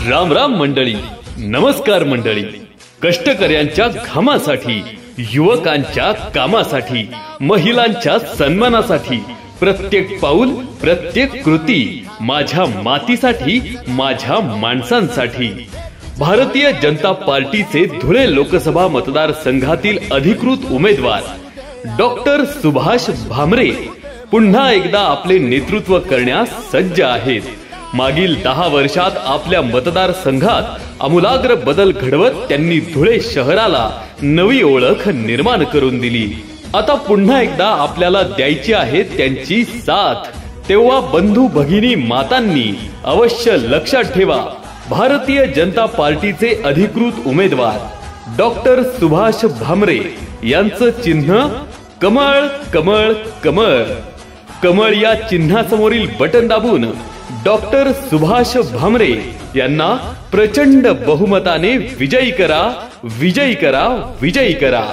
राम राम मंडळी, नमस्कार मंडळी. कष्टकऱ्यांच्या घामासाठी, युवकांच्या कामासाठी, महिलांच्या सन्मानासाठी प्रत्येक पाऊल, प्रत्येक कृती माझ्या मातीसाठी, माझ्या माणसांसाठी. भारतीय जनता पार्टीचे धुळे लोकसभा मतदारसंघातील अधिकृत उमेदवार डॉक्टर सुभाष भामरे पुन्हा एकदा आपले नेतृत्व करण्यास सज्ज आहेत. मागील 10 वर्षात आपल्या मतदारसंघात आमूलाग्र बदल घडवत त्यांनी धुळे शहराला नवी ओळख निर्माण करून दिली. आता पुन्हा एकदा आपल्याला द्यायची आहे त्यांची साथ. तेव्हा बंधू भगिनी मातांनी अवश्य लक्षात ठेवा, भारतीय जनता पार्टीचे अधिकृत उमेदवार डॉक्टर सुभाष भामरे यांचं चिन्ह कमळ कमळ कमळ. कमळ या चिन्हासमोरील बटन दाबून डॉक्टर सुभाष भामरे यांना प्रचंड बहुमताने विजयी करा, विजयी करा, विजयी करा.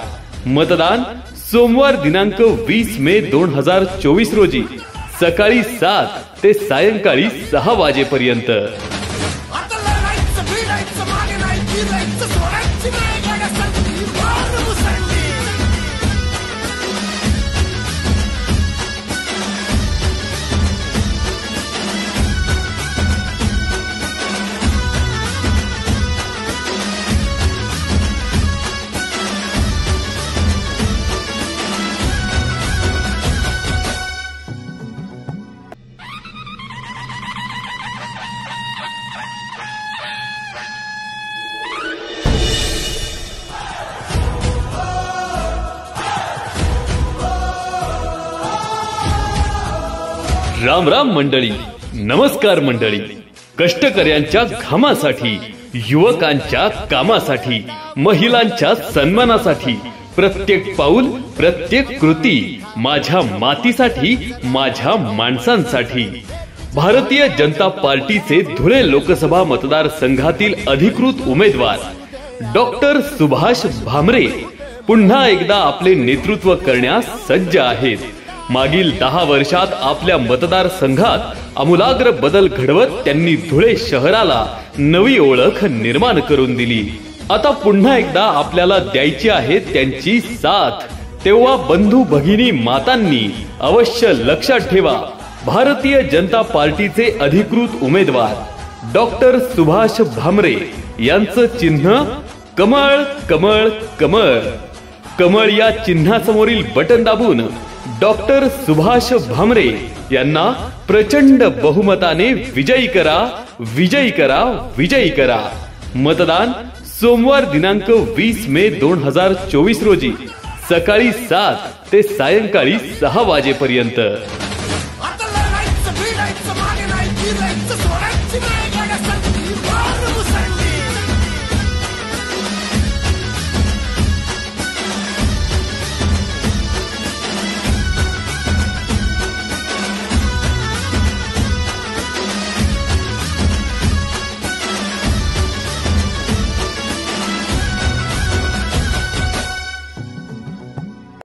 मतदान सोमवार दिनांक 20 मे 2024 रोजी सकाळी 7 ते सायंकाळी 6 वाजेपर्यंत. राम राम मंडळी, नमस्कार मंडळी. कष्टकऱ्यांच्या घामासाठी, युवकांच्या कामासाठी, महिलांच्या सन्मानासाठी प्रत्येक पाऊल, प्रत्येक कृती माझ्या मातीसाठी, माझ्या माणसांसाठी. भारतीय जनता पार्टीचे धुळे लोकसभा मतदारसंघातील अधिकृत उमेदवार डॉक्टर सुभाष भामरे पुन्हा एकदा आपले नेतृत्व करण्यास सज्ज आहेत. मागील 10 वर्षात आपल्या मतदारसंघात आमूलाग्र बदल घडवत त्यांनी धुळे शहराला नवी ओळख निर्माण करून दिली. आता पुन्हा एकदा आपल्याला द्यायची आहे त्यांची साथ. तेव्हा बंधू भगिनी मातांनी अवश्य लक्षात ठेवा, भारतीय जनता पार्टीचे अधिकृत उमेदवार डॉक्टर सुभाष भामरे यांचं चिन्ह कमळ कमळ कमळ. कमळ या चिन्हासमोरील बटन दाबून डॉक्टर सुभाष भामरे यांना प्रचंड बहुमताने विजयी करा, विजयी करा, विजयी करा. मतदान सोमवार दिनांक 20 मे 2024 रोजी सकाळी 7 ते सायंकाळी 6 वाजेपर्यंत. आता लढायचं भिडायचं मागे नाही, फिरायचं सोडायची नाही.